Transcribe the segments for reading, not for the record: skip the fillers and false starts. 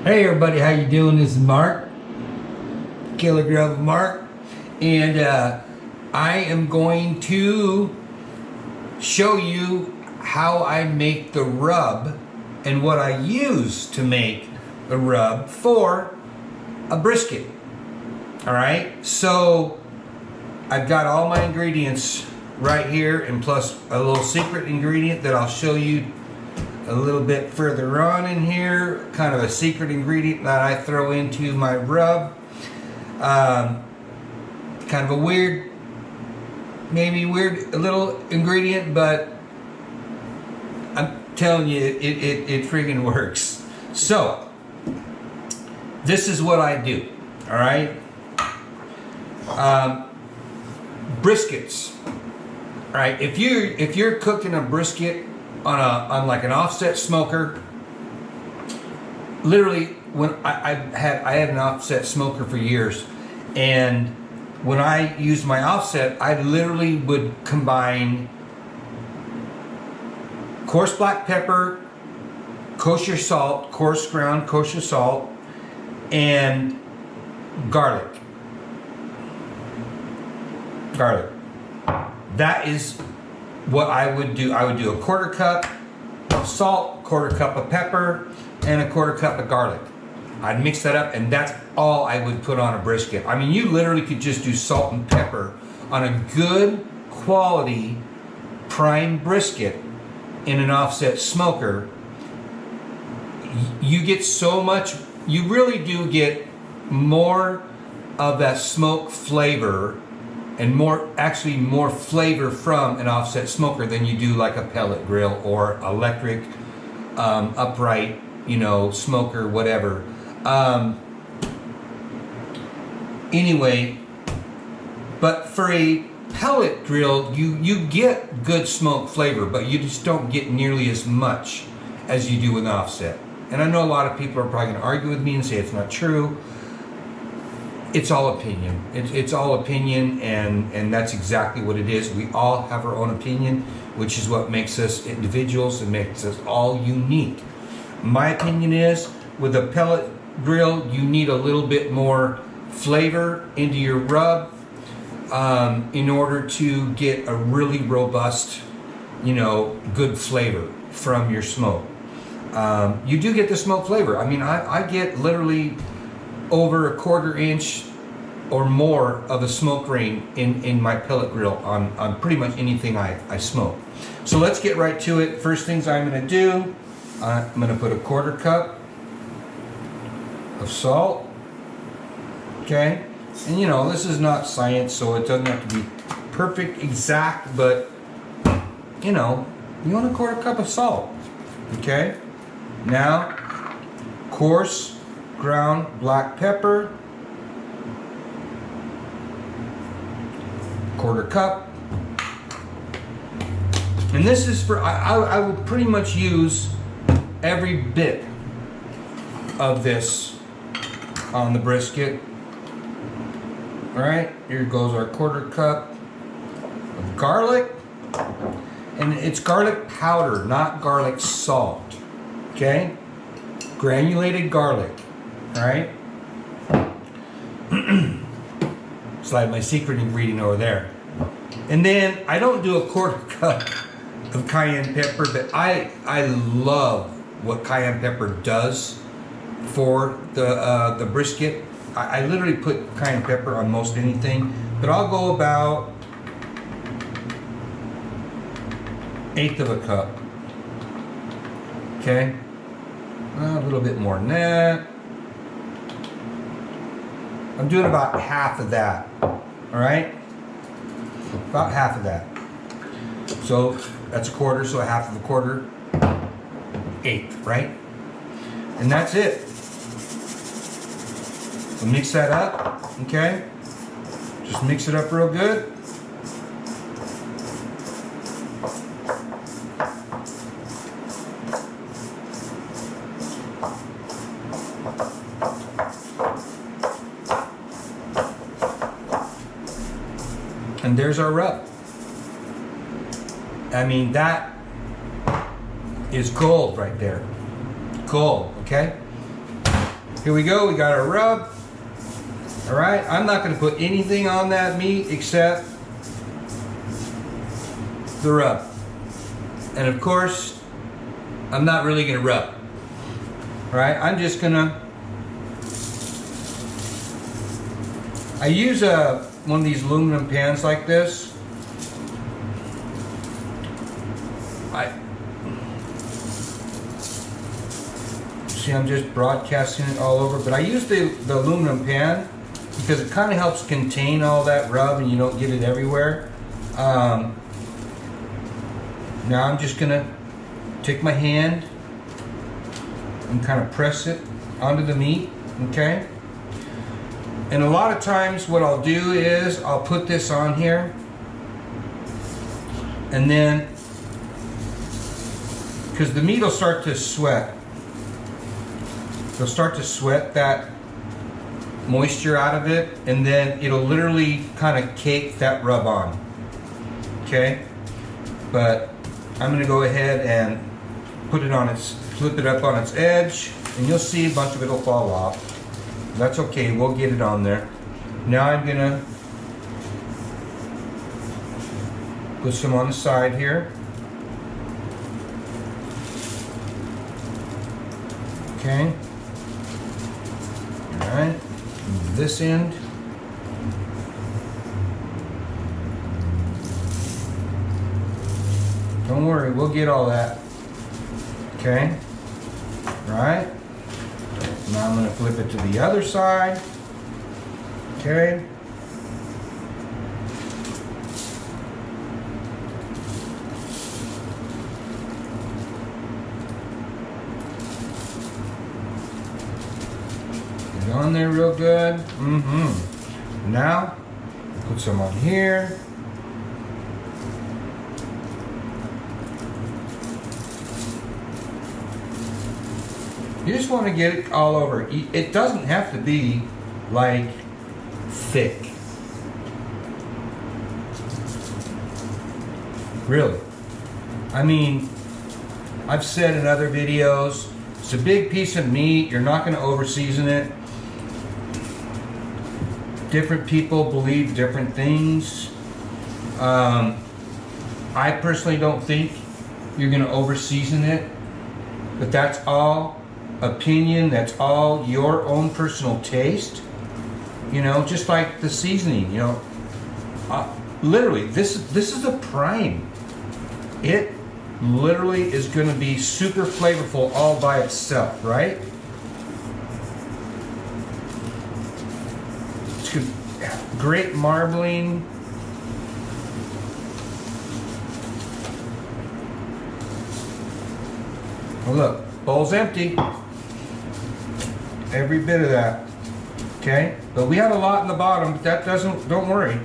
Hey everybody, how you doing? This is Mark, Kilogram of Mark, and I am going to show you how I make the rub and what I use to make the rub for a brisket. Alright, so I've got all my ingredients right here, and plus a little secret ingredient that I'll show you a little bit further on in here, kind of a secret ingredient that I throw into my rub. Kind of a weird, maybe weird little ingredient, but I'm telling you, it friggin' works. So, this is what I do, all right? Briskets, all right? If you're cooking a brisket on like an offset smoker, literally when I had an offset smoker for years, and when I used my offset, I literally would combine coarse black pepper, kosher salt, coarse ground kosher salt, and garlic. That is what I would do. I would do a quarter cup of salt, quarter cup of pepper, and a quarter cup of garlic. I'd mix that up, and that's all I would put on a brisket. I mean, you literally could just do salt and pepper on a good quality prime brisket in an offset smoker. You get so much, you really do get more of that smoke flavor and more flavor from an offset smoker than you do like a pellet grill or electric upright, smoker, whatever. Anyway, but for a pellet grill, you get good smoke flavor, but you just don't get nearly as much as you do with an offset. And I know a lot of people are probably going to argue with me and say it's not true. It's all opinion. It's all opinion, and that's exactly what it is. We all have our own opinion, which is what makes us individuals and makes us all unique. My opinion is, with a pellet grill, you need a little bit more flavor into your rub in order to get a really robust, good flavor from your smoke. You do get the smoke flavor. I mean, I get literally over a 1/4 inch or more of a smoke ring in my pellet grill on pretty much anything I smoke. So let's get right to it. First things I'm going to do, I'm going to put a 1/4 cup of salt. Okay, and this is not science, so it doesn't have to be perfect, exact, but you want a 1/4 cup of salt. Okay, now coarse ground black pepper, 1/4 cup. And this is for, I will pretty much use every bit of this on the brisket. Alright, here goes our 1/4 cup of garlic. And it's garlic powder, not garlic salt. Okay? Granulated garlic. Alright? Slide my secret ingredient over there. And then I don't do a 1/4 cup of cayenne pepper, but I love what cayenne pepper does for the brisket. I literally put cayenne pepper on most anything, but I'll go about 1/8 of a cup. Okay? A little bit more than that. I'm doing about half of that. Alright? About half of that. So that's a 1/4, so a half of a 1/4, 1/8, right? And that's it. So mix that up, okay? Just mix it up real good. And there's our rub. I mean, that is gold right there. Gold, okay? Here we go, we got our rub. All right, I'm not gonna put anything on that meat except the rub. And of course, I'm not really gonna rub. All right, I'm just gonna, I use one of these aluminum pans like this. See, I'm just broadcasting it all over, but I use the aluminum pan because it kind of helps contain all that rub and you don't get it everywhere. Now I'm just gonna take my hand and kind of press it onto the meat, okay? And a lot of times what I'll do is I'll put this on here and then, because the meat will start to sweat. It'll start to sweat that moisture out of it, and then it'll literally kind of cake that rub on. Okay? But I'm gonna go ahead and put it on its, flip it up on its edge, and you'll see a bunch of it'll fall off. That's okay, we'll get it on there. Now I'm gonna put some on the side here. Okay. All right, move this end. Don't worry, we'll get all that. Okay. All right. Now I'm going to flip it to the other side. Okay. Get it on there real good. Now, put some on here. You just want to get it all over. It doesn't have to be like thick. Really. I mean, I've said in other videos, it's a big piece of meat. You're not going to over season it. Different people believe different things. I personally don't think you're going to over season it, but that's all opinion, that's all your own personal taste, you know, just like the seasoning, you know. Literally, this is a prime. It literally is going to be super flavorful all by itself, right? It's good, great marbling. Oh, look, bowl's empty. Every bit of that. Okay? But we have a lot in the bottom, but that don't worry.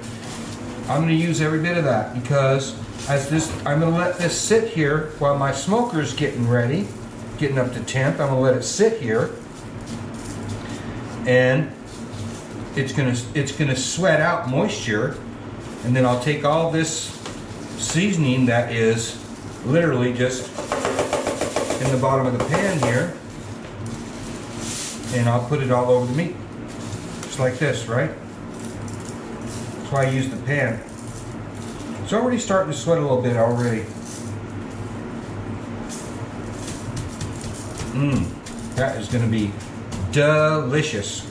I'm going to use every bit of that because I'm going to let this sit here while my smoker's getting ready, getting up to temp. I'm going to let it sit here, and it's going to sweat out moisture, and then I'll take all this seasoning that is literally just in the bottom of the pan here, and I'll put it all over the meat. Just like this, right? That's why I use the pan. It's already starting to sweat a little bit already. That is going to be delicious.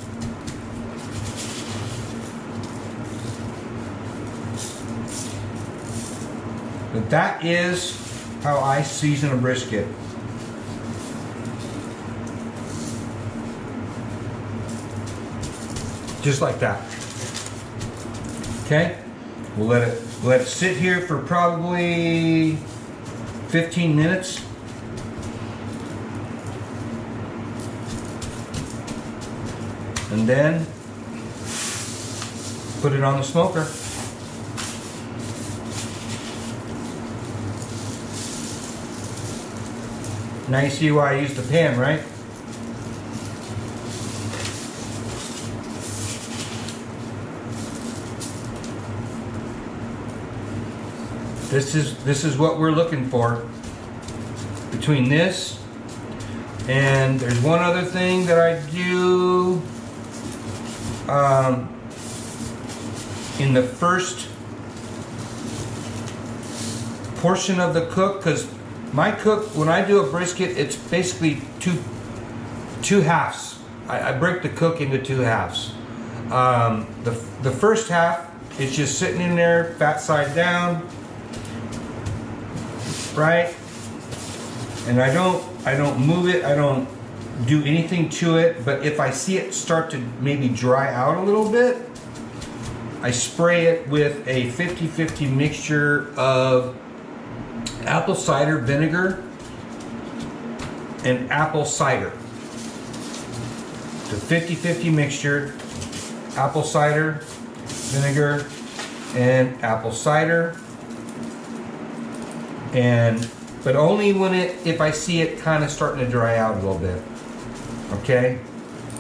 But that is how I season a brisket. Just like that. Okay? We'll let it sit here for probably 15 minutes. And then put it on the smoker. Now you see why I use the pan, right? This is what we're looking for. Between this And there's one other thing that I do in the first portion of the cook, because my cook, when I do a brisket, it's basically two halves. I break the cook into two halves. The first half is just sitting in there, fat side down, right? And I don't move it. I don't do anything to it. But if I see it start to maybe dry out a little bit, I spray it with a 50-50 mixture of apple cider vinegar and apple cider. The 50-50 mixture, apple cider vinegar and apple cider, but only if I see it kind of starting to dry out a little bit. Okay,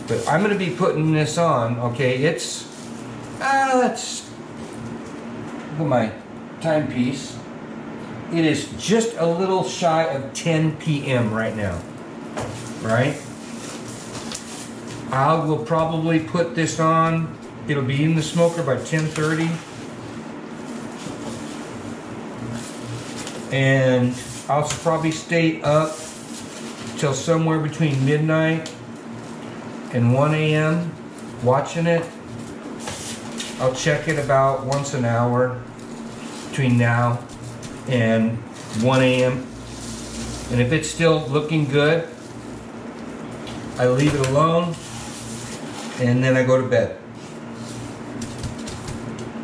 but I'm going to be putting this on. Okay, let's look at my timepiece. It is just a little shy of 10 p.m. right now, right? I will probably put this on. It'll be in the smoker by 10:30. And I'll probably stay up till somewhere between midnight and 1 a.m. watching it. I'll check it about once an hour between now and 1 a.m. And if it's still looking good, I leave it alone and then I go to bed.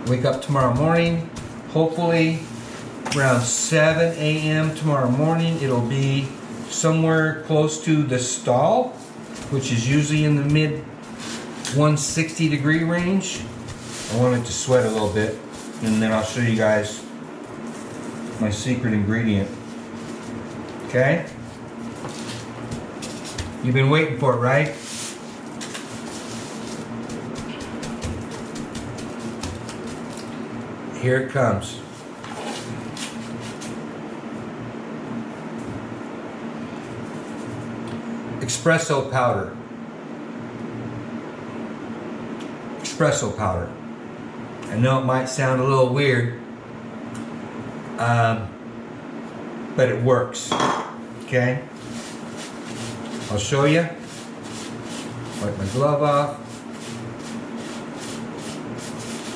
Wake up tomorrow morning, hopefully around 7 a.m. tomorrow morning. It'll be somewhere close to the stall, which is usually in the mid 160 degree range. I want it to sweat a little bit, and then I'll show you guys my secret ingredient. Okay? You've been waiting for it, right? Here it comes. Espresso powder. Espresso powder. I know it might sound a little weird, but it works. Okay? I'll show you. Wipe my glove off.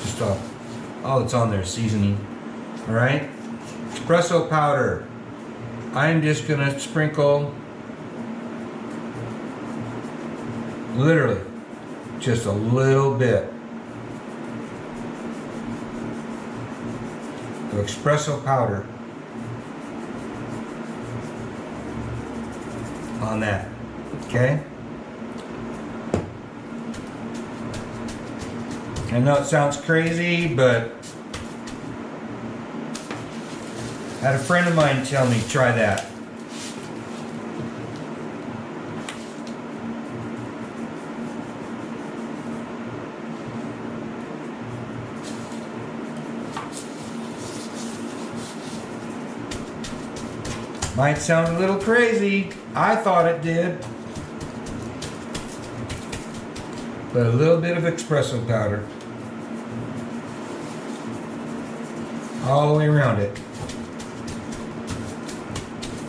Just all that's on there, seasoning. Alright? Espresso powder. I'm just going to sprinkle literally just a little bit of espresso powder on that. Okay? I know it sounds crazy, but I had a friend of mine tell me, try that. Might sound a little crazy. I thought it did. But a little bit of espresso powder all the way around it.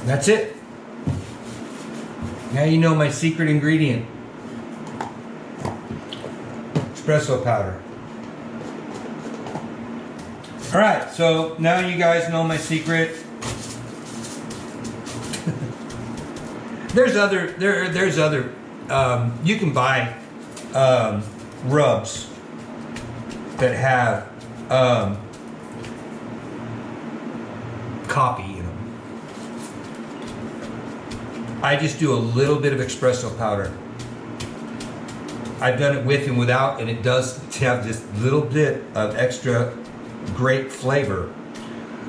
That's it. Now you know my secret ingredient. Espresso powder. Alright, so now you guys know my secret. There's other, you can buy rubs that have coffee in them. I just do a little bit of espresso powder. I've done it with and without, and it does have this little bit of extra great flavor.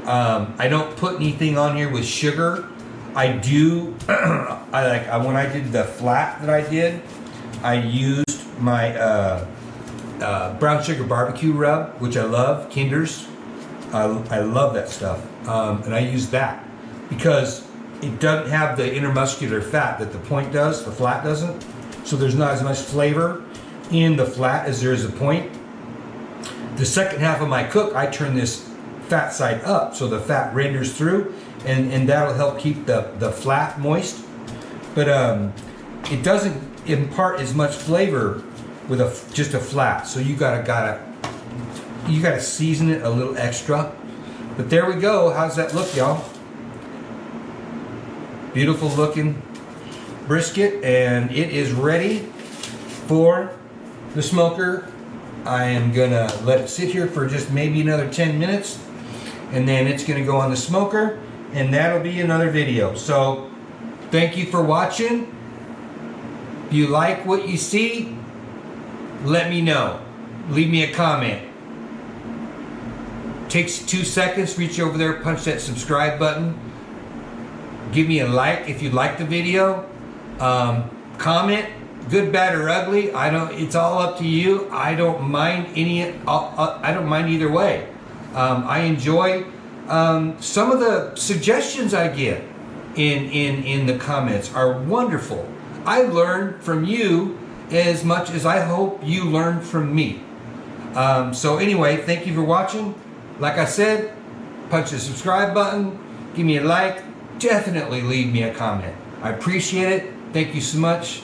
I don't put anything on here with sugar. I do, when I did the flat that I did, I used my brown sugar barbecue rub, which I love, Kinder's. I love that stuff. And I use that because it doesn't have the intermuscular fat that the point does, the flat doesn't. So there's not as much flavor in the flat as there is a point. The second half of my cook, I turn this fat side up so the fat renders through, and that'll help keep the flat moist. But it doesn't impart as much flavor with just a flat. So you gotta season it a little extra. But there we go. How's that look, y'all? Beautiful looking brisket, and it is ready for the smoker. I am gonna let it sit here for just maybe another 10 minutes, and then it's gonna go on the smoker, and that'll be another video. So thank you for watching. If you like what you see, let me know. Leave me a comment. Takes 2 seconds. Reach over there, punch that subscribe button. Give me a like if you like the video. Comment, good, bad, or ugly. It's all up to you. I don't mind I don't mind either way. I enjoy some of the suggestions I get in the comments are wonderful. I learn from you as much as I hope you learn from me. So anyway, thank you for watching. Like I said, punch the subscribe button, give me a like, definitely leave me a comment. I appreciate it. Thank you so much.